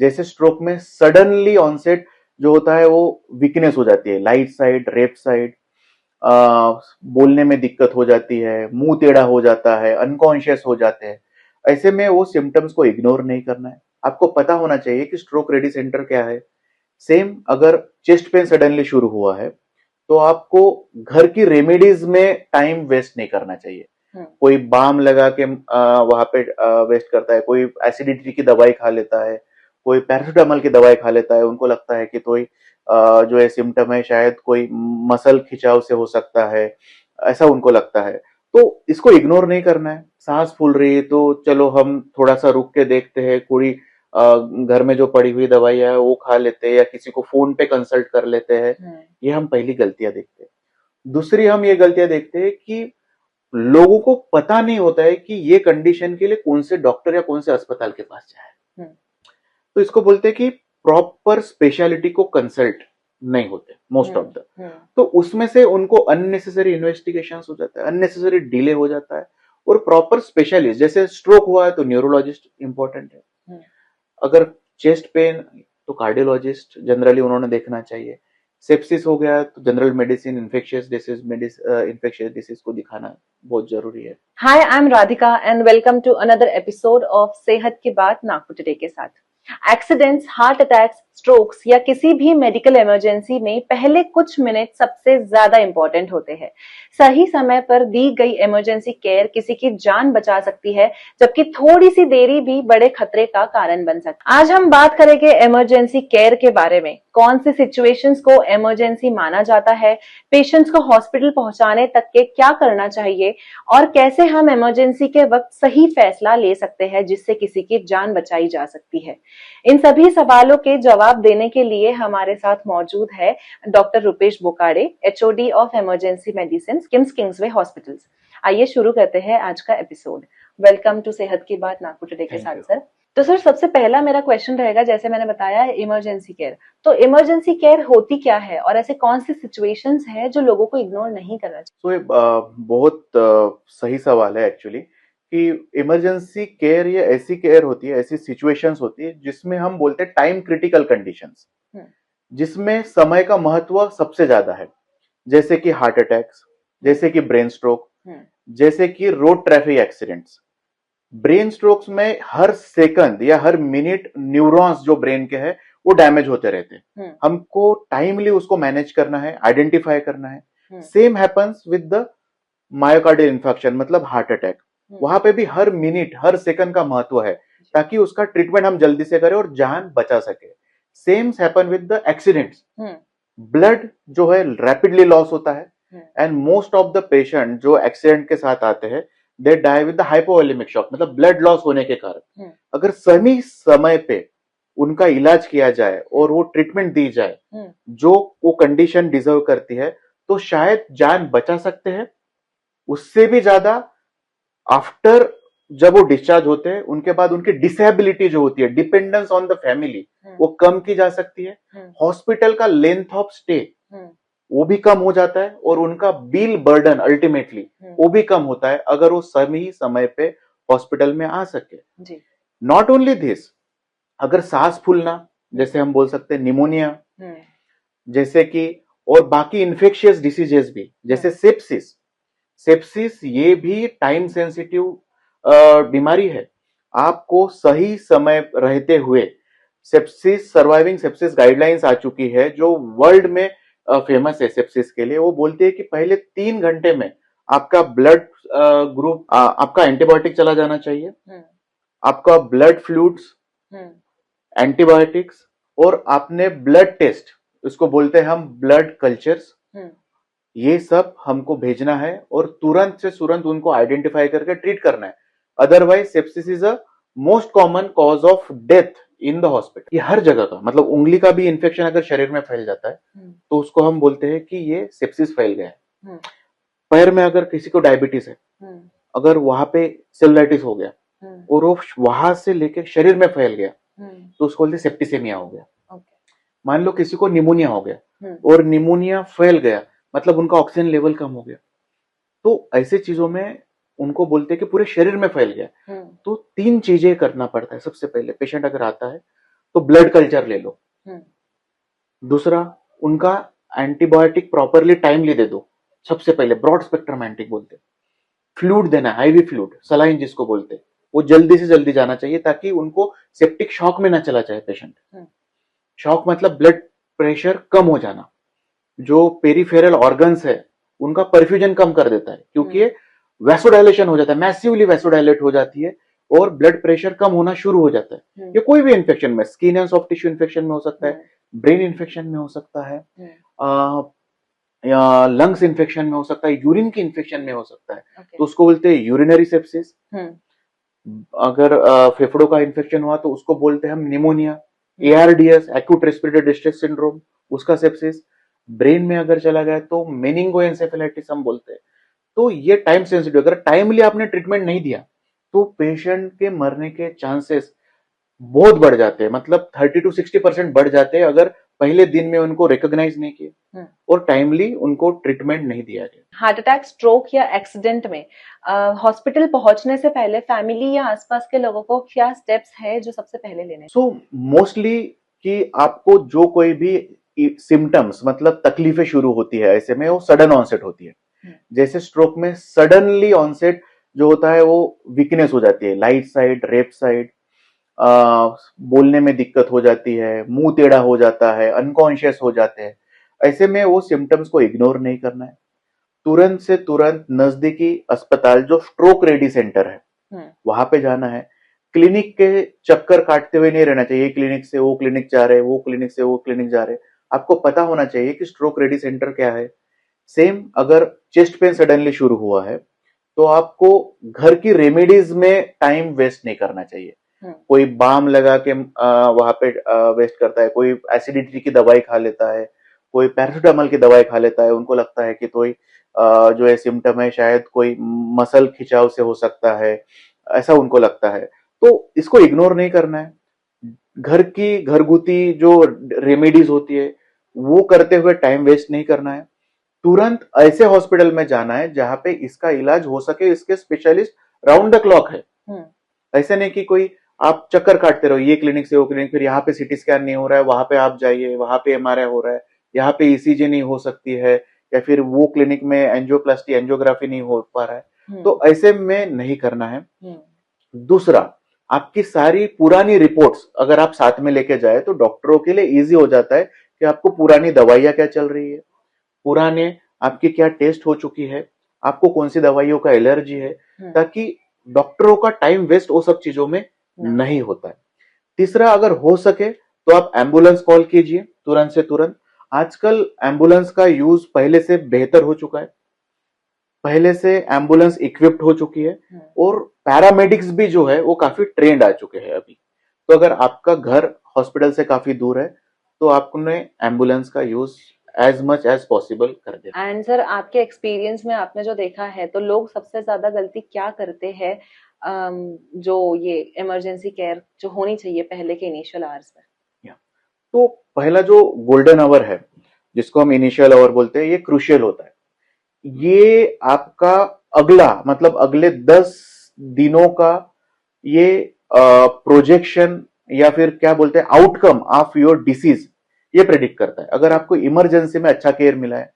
जैसे स्ट्रोक में suddenly onset जो होता है वो वीकनेस हो जाती है, लाइट साइड, लेफ्ट साइड, बोलने में दिक्कत हो जाती है, मुंह टेढ़ा हो जाता है, अनकॉन्शियस हो जाते हैं। ऐसे में वो सिम्टम्स को इग्नोर नहीं करना है। आपको पता होना चाहिए कि स्ट्रोक रेडी सेंटर क्या है। सेम अगर चेस्ट पेन सडनली शुरू हुआ है तो आपको घर की रेमेडीज में टाइम वेस्ट नहीं करना चाहिए। कोई बाम लगा के वहां पे वेस्ट करता है, कोई एसिडिटी की दवाई खा लेता है, कोई पैरासिटामोल की दवाई खा लेता है, उनको लगता है कि कोई जो है सिम्टम है शायद कोई मसल खिंचाव से हो सकता है, ऐसा उनको लगता है। तो इसको इग्नोर नहीं करना है। सांस फूल रही है तो चलो हम थोड़ा सा रुक के देखते हैं, कोई घर में जो पड़ी हुई दवाई है वो खा लेते हैं या किसी को फोन पे कंसल्ट कर लेते हैं। ये हम पहली गलतियां देखते हैं। दूसरी हम ये गलतियां देखते हैं कि लोगों को पता नहीं होता है कि ये कंडीशन के लिए कौन से डॉक्टर या कौन से अस्पताल के पास जाए। तो इसको बोलते हैं कि प्रॉपर स्पेशलिटी को कंसल्ट नहीं होते मोस्ट ऑफ द। तो उसमें से उनको अननेसेसरी इन्वेस्टिगेशंस हो जाता है, अननेसेसरी डिले हो जाता है। और प्रॉपर स्पेशलिस्ट, जैसे स्ट्रोक हुआ है तो न्यूरोलॉजिस्ट इंपॉर्टेंट है, अगर चेस्ट पेन तो कार्डियोलॉजिस्ट जनरली उन्होंने देखना चाहिए, सेप्सिस हो गया तो जनरल मेडिसिन, इन्फेक्शियस डिसीज को दिखाना बहुत जरूरी है। Hi, I am Radhika and welcome to another episode of सेहत की बात नागपुर टुडे के साथ। एक्सीडेंट्स, हार्ट अटैक्स, स्ट्रोक्स या किसी भी मेडिकल इमरजेंसी में पहले कुछ मिनट सबसे ज्यादा इंपॉर्टेंट होते हैं। सही समय पर दी गई इमरजेंसी केयर किसी की जान बचा सकती है, जबकि थोड़ी सी देरी भी बड़े खतरे का कारण बन सकती है। आज हम बात करेंगे इमरजेंसी केयर के बारे में। कौन सी सिचुएशंस को इमरजेंसी माना जाता है, पेशेंट्स को हॉस्पिटल पहुंचाने तक के क्या करना चाहिए और कैसे हम इमरजेंसी के वक्त सही फैसला ले सकते हैं जिससे किसी की जान बचाई जा सकती है। इन सभी सवालों के जवाब देने के लिए हमारे साथ मौजूद है doctor Rupesh Bokade, HOD of emergency medicine, KIMS Kingsway hospitals. आइए शुरू करते हैं आज का एपिसोड। वेलकम टू सेहत की बात नागपुर टुडे के साथ सर। तो सर, सबसे पहला मेरा क्वेश्चन रहेगा, जैसे मैंने बताया है इमरजेंसी केयर, तो इमरजेंसी केयर होती क्या है और ऐसे कौन सी सिचुएशंस है जो लोगों को इग्नोर नहीं करना चाहिए? तो बहुत सही सवाल है एक्चुअली, कि इमरजेंसी केयर ये ऐसी केयर होती है, ऐसी सिचुएशंस होती है जिसमें हम बोलते हैं टाइम क्रिटिकल कंडीशंस, जिसमें समय का महत्व सबसे ज्यादा है। जैसे कि हार्ट अटैक्स, जैसे कि ब्रेन स्ट्रोक, जैसे कि road traffic accidents. Brain strokes में हर सेकंड या हर मिनट न्यूरॉन्स जो ब्रेन के हैं वो डैमेज होते रहते हैं। हमको टाइमली उसको मैनेज करना है, आइडेंटिफाई करना है। Same happens with the myocardial infection, मतलब हार्ट अटैक। वहां पे भी हर मिनट, हर सेकंड का महत्व है, ताकि उसका ट्रीटमेंट हम जल्दी से करें और जान बचा सके। Same happen with the accidents. Blood जो है रैपिडली लॉस होता है, and most of the patient जो एक्सीडेंट के साथ आते हैं they die with the hypovolemic shock, मतलब ब्लड लॉस होने के कारण। अगर सही समय पे उनका इलाज किया जाए और वो ट्रीटमेंट दी जाए जो वो कंडीशन डिजर्व करती है, तो शायद जान बचा सकते हैं। उससे भी ज्यादा आफ्टर जब वो डिस्चार्ज होते हैं उनके बाद उनकी डिसेबिलिटी जो होती है, डिपेंडेंस ऑन द फैमिली, वो कम की जा सकती है। हॉस्पिटल का लेंथ ऑफ स्टे वो भी कम हो जाता है और उनका बिल बर्डन अल्टीमेटली वो भी कम होता है, अगर वो सही समय पे हॉस्पिटल में आ सके। नॉट ओनली दिस, अगर सांस फूलना, जैसे हम बोल सकते हैं निमोनिया, जैसे कि और बाकी इन्फेक्शियस डिसीजेस भी, जैसे सेप्सिस ये भी टाइम सेंसिटिव बीमारी है। आपको सही समय रहते हुए सेप्सिस, सर्वाइविंग सेप्सिस गाइडलाइंस आ चुकी है जो वर्ल्ड में फेमस है सेप्सिस के लिए। वो बोलते हैं कि पहले 3 घंटे में आपका ब्लड ग्रुप, आपका एंटीबायोटिक चला जाना चाहिए, आपका ब्लड फ्लूइड्स, एंटीबायोटिक्स, और आपने ब्लड टेस्ट, इसको बोलते हैं हम ब्लड कल्चर्स, ये सब हमको भेजना है और तुरंत से तुरंत उनको आइडेंटिफाई करके ट्रीट करना है। Otherwise sepsis is a most common cause of death in the hospital. ये हर जगह का, मतलब उंगली का भी इन्फेक्शन अगर शरीर में फैल जाता है तो उसको हम बोलते हैं कि ये सेप्सिस फैल गया है। पैर में अगर किसी को डायबिटीज है, अगर वहां पे सेलुलाइटिस हो गया और वो वहां से लेके शरीर में फैल गया तो उसको बोलते सेप्टिसेमिया हो गया। मान लो किसी को निमोनिया हो गया और निमोनिया फैल गया, मतलब उनका ऑक्सीजन लेवल कम हो गया, तो ऐसे चीजों में उनको बोलते हैं कि पूरे शरीर में फैल गया। तो 3 चीजें करना पड़ता है। सबसे पहले पेशेंट अगर आता है तो ब्लड कल्चर ले लो। हम्म, दूसरा, उनका एंटीबायोटिक प्रॉपरली टाइमली दे दो। सबसे पहले ब्रॉड स्पेक्ट्रम एंटी बोलते हैं। फ्लूइड देना, आईवी फ्लूइड, सलाइन जिसको बोलते हैं, वो जल्दी से जल्दी जाना चाहिए ताकि उनको सेप्टिक शॉक में ना चला जाए पेशेंट। शॉक मतलब ब्लड प्रेशर कम हो जाना, जो पेरिफेरल ऑर्गन्स है उनका परफ्यूजन कम कर देता है, क्योंकि ये वैसोडाइलेशन हो जाता है, मैसिवली वैसोडाइलेट हो जाती है और ब्लड प्रेशर कम होना शुरू हो जाता है। ये कोई भी इन्फेक्शन में, skin and soft tissue infection में हो सकता है, ब्रेन इन्फेक्शन में हो सकता है, या लंग्स इन्फेक्शन में हो सकता है, यूरिन की इन्फेक्शन में हो सकता है। तो उसको बोलते हैं यूरिनरी सेप्सिस। अगर फेफड़ों का इन्फेक्शन हुआ तो उसको बोलते हैं हम pneumonia, ARDS, acute respiratory distress syndrome, उसका सेप्सिस। ब्रेन में अगर चला गया तो मेनिंगोएंसेफेलाइटिस हम बोलते हैं। तो ये टाइम सेंसिटिव, अगर टाइमली आपने ट्रीटमेंट नहीं दिया तो पेशेंट के मरने के चांसेस बहुत बढ़ जाते हैं, मतलब 30 to 60% बढ़ जाते हैं अगर पहले दिन में उनको रिकॉग्नाइज नहीं किया और टाइमली उनको ट्रीटमेंट नहीं दिया गया। हार्ट अटैक, स्ट्रोक या एक्सीडेंट में हॉस्पिटल पहुंचने से पहले फैमिली या आसपास के लोगों को क्या स्टेप्स है जो सबसे पहले लेने? सो मोस्टली कि आपको जो कोई भी सिम्टम्स मतलब तकलीफें शुरू होती है ऐसे में, वो सडन ऑनसेट होती है। जैसे स्ट्रोक में सडनली ऑनसेट जो होता है वो वीकनेस हो जाती है, लाइट साइड, रेप साइड, बोलने में दिक्कत हो जाती है, मुंह टेढ़ा हो जाता है, अनकॉन्शियस हो जाते हैं। ऐसे में वो सिम्टम्स को इग्नोर नहीं करना है, तुरंत से तुरंत नजदीकी अस्पताल जो स्ट्रोक रेडी सेंटर है वहां पे जाना है। क्लिनिक के चक्कर काटते हुए नहीं रहना चाहिए, क्लिनिक से वो क्लिनिक जा रहे, वो क्लिनिक से वो क्लिनिक जा रहे। आपको पता होना चाहिए कि स्ट्रोक रेडी सेंटर क्या है। सेम अगर चेस्ट पेन सडनली शुरू हुआ है तो आपको घर की रेमेडीज में टाइम वेस्ट नहीं करना चाहिए। कोई बाम लगा के वहां पे वेस्ट करता है, कोई एसिडिटी की दवाई खा लेता है, कोई पैरासिटामोल की दवाई खा लेता है, उनको लगता है कि कोई जो है सिम्टम है शायद कोई मसल खिंचाव से हो सकता है, ऐसा उनको लगता है। तो इसको इग्नोर नहीं करना है। घर की घरगुती जो रेमेडीज होती है वो करते हुए टाइम वेस्ट नहीं करना है। तुरंत ऐसे हॉस्पिटल में जाना है जहां पे इसका इलाज हो सके, इसके स्पेशलिस्ट राउंड द क्लॉक है। ऐसे नहीं कि कोई आप चक्कर काटते रहो, ये क्लिनिक से वो क्लिनिक, फिर यहाँ पे सीटी स्कैन नहीं हो रहा है, वहां पे आप जाइए, वहां पे एमआरआई हो रहा है, यहाँ पे ईसीजी नहीं हो सकती है, या फिर वो क्लिनिक में एंजियोप्लास्टी एंजियोग्राफी नहीं हो पा रहा है। तो ऐसे में नहीं करना है। दूसरा, आपकी सारी पुरानी रिपोर्ट्स अगर आप साथ में लेके जाए तो डॉक्टरों के लिए इजी हो जाता है कि आपको पुरानी दवाइयां क्या चल रही है, पुराने आपकी क्या टेस्ट हो चुकी है, आपको कौन सी दवाइयों का एलर्जी है, ताकि डॉक्टरों का टाइम वेस्ट वो सब चीजों में नहीं होता है। तीसरा, अगर हो सके तो आप एम्बुलेंस कॉल कीजिए तुरंत से तुरंत। आजकल एम्बुलेंस का यूज पहले से बेहतर हो चुका है, पहले से एम्बुलेंस इक्विप्ड हो चुकी है और पैरामेडिक्स भी जो है वो काफी ट्रेंड आ चुके हैं अभी। तो अगर आपका घर हॉस्पिटल से काफी दूर है तो आपने एम्बुलेंस का use as much as possible कर दे। एंड सर, आपके एक्सपीरियंस में आपने जो देखा है तो लोग सबसे ज्यादा गलती क्या करते हैं जो ये इमरजेंसी केयर जो होनी चाहिए पहले के इनिशियल आवर्स में? तो पहला जो गोल्डन आवर है जिसको हम इनिशियल आवर बोलते हैं, ये क्रूशियल होता है। ये आपका अगला मतलब अगले 10 दिनों का ये प्रोजेक्शन या फिर क्या बोलते हैं आउटकम ऑफ योर डिसीज ये प्रेडिक्ट करता है। अगर आपको इमरजेंसी में अच्छा केयर मिला है,